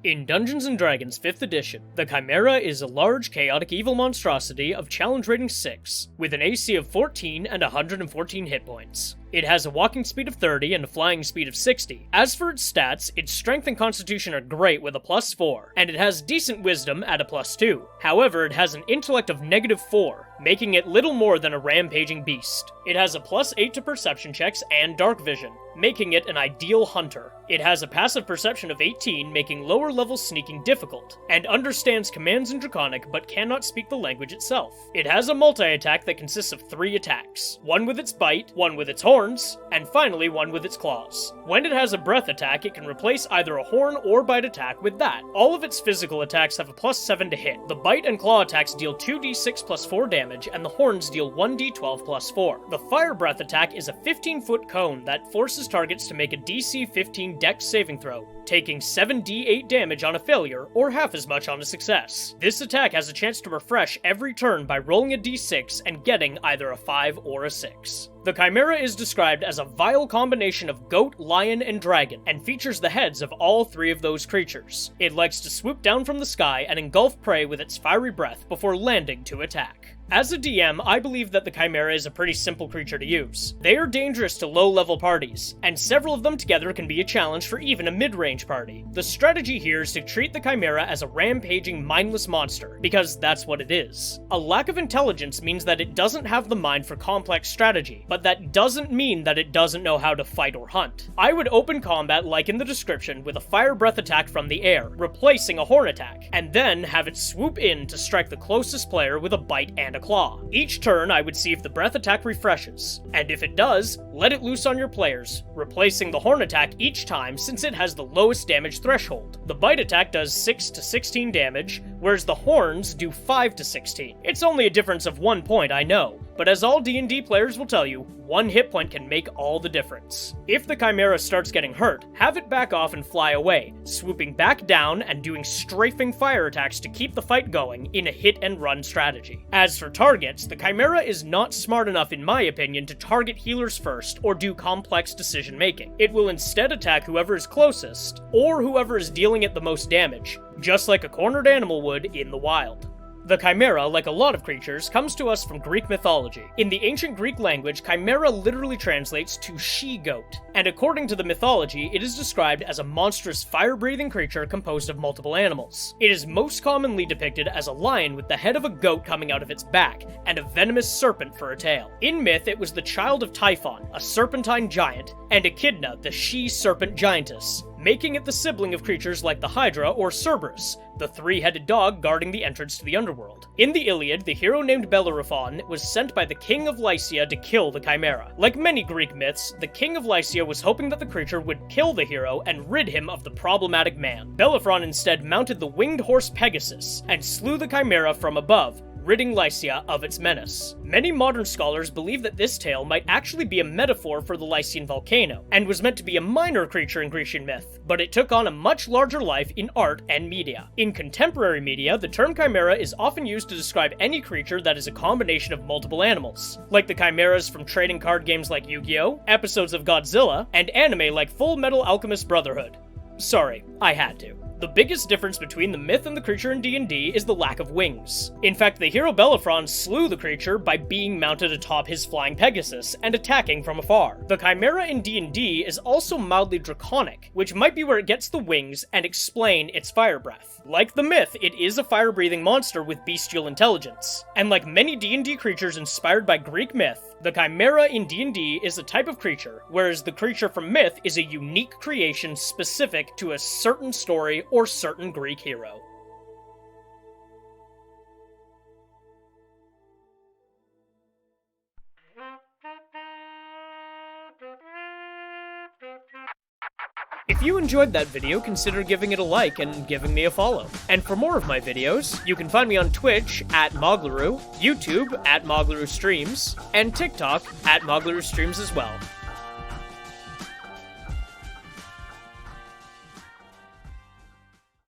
In Dungeons & Dragons 5th edition, the Chimera is a large, chaotic evil monstrosity of challenge rating 6, with an AC of 14 and 114 hit points. It has a walking speed of 30 and a flying speed of 60. As for its stats, its strength and constitution are great with a +4, and it has decent wisdom at a +2. However, it has an intellect of -4, making it little more than a rampaging beast. It has a +8 to perception checks and dark vision, making it an ideal hunter. It has a passive perception of 18, making lower level sneaking difficult, and understands commands in Draconic but cannot speak the language itself. It has a multi-attack that consists of 3 attacks, one with its bite, one with its horns, and finally one with its claws. When it has a breath attack, it can replace either a horn or bite attack with that. All of its physical attacks have a +7 to hit. The bite and claw attacks deal 2d6 + 4 damage, and the horns deal 1d12 + 4. The fire breath attack is a 15-foot cone that forces targets to make a DC 15 Dex saving throw, taking 7d8 damage on a failure, or half as much on a success. This attack has a chance to refresh every turn by rolling a d6 and getting either a 5 or a 6. The Chimera is described as a vile combination of goat, lion, and dragon, and features the heads of all 3 of those creatures. It likes to swoop down from the sky and engulf prey with its fiery breath before landing to attack. As a DM, I believe that the Chimera is a pretty simple creature to use. They are dangerous to low-level parties, and several of them together can be a challenge for even a mid-range party. The strategy here is to treat the Chimera as a rampaging, mindless monster, because that's what it is. A lack of intelligence means that it doesn't have the mind for complex strategy, but that doesn't mean that it doesn't know how to fight or hunt. I would open combat, like in the description, with a fire breath attack from the air, replacing a horn attack, and then have it swoop in to strike the closest player with a bite and a claw. Each turn, I would see if the breath attack refreshes, and if it does, let it loose on your players, replacing the horn attack each time since it has the lowest damage threshold. The bite attack does 6 to 16 damage, whereas the horns do 5 to 16. It's only a difference of 1 point, I know, but as all D&D players will tell you, 1 hit point can make all the difference. If the Chimera starts getting hurt, have it back off and fly away, swooping back down and doing strafing fire attacks to keep the fight going in a hit-and-run strategy. As for targets, the Chimera is not smart enough in my opinion to target healers first or do complex decision-making. It will instead attack whoever is closest, or whoever is dealing it the most damage, just like a cornered animal would in the wild. The Chimera, like a lot of creatures, comes to us from Greek mythology. In the ancient Greek language, Chimera literally translates to she-goat, and according to the mythology, it is described as a monstrous fire-breathing creature composed of multiple animals. It is most commonly depicted as a lion with the head of a goat coming out of its back, and a venomous serpent for a tail. In myth, it was the child of Typhon, a serpentine giant, and Echidna, the she-serpent giantess, making it the sibling of creatures like the Hydra or Cerberus, the 3-headed dog guarding the entrance to the underworld. In the Iliad, the hero named Bellerophon was sent by the king of Lycia to kill the Chimera. Like many Greek myths, the king of Lycia was hoping that the creature would kill the hero and rid him of the problematic man. Bellerophon instead mounted the winged horse Pegasus and slew the Chimera from above, ridding Lycia of its menace. Many modern scholars believe that this tale might actually be a metaphor for the Lycian volcano, and was meant to be a minor creature in Grecian myth, but it took on a much larger life in art and media. In contemporary media, the term chimera is often used to describe any creature that is a combination of multiple animals, like the chimeras from trading card games like Yu-Gi-Oh!, episodes of Godzilla, and anime like Full Metal Alchemist Brotherhood. Sorry, I had to. The biggest difference between the myth and the creature in D&D is the lack of wings. In fact, the hero Bellerophon slew the creature by being mounted atop his flying Pegasus and attacking from afar. The Chimera in D&D is also mildly draconic, which might be where it gets the wings and explain its fire breath. Like the myth, it is a fire-breathing monster with bestial intelligence. And like many D&D creatures inspired by Greek myth, the Chimera in D&D is a type of creature, whereas the creature from myth is a unique creation specific to a certain story or certain Greek hero. If you enjoyed that video, consider giving it a like and giving me a follow. And for more of my videos, you can find me on Twitch @Moglaroo, YouTube @Moglaroo Streams, and TikTok @Moglaroo Streams as well.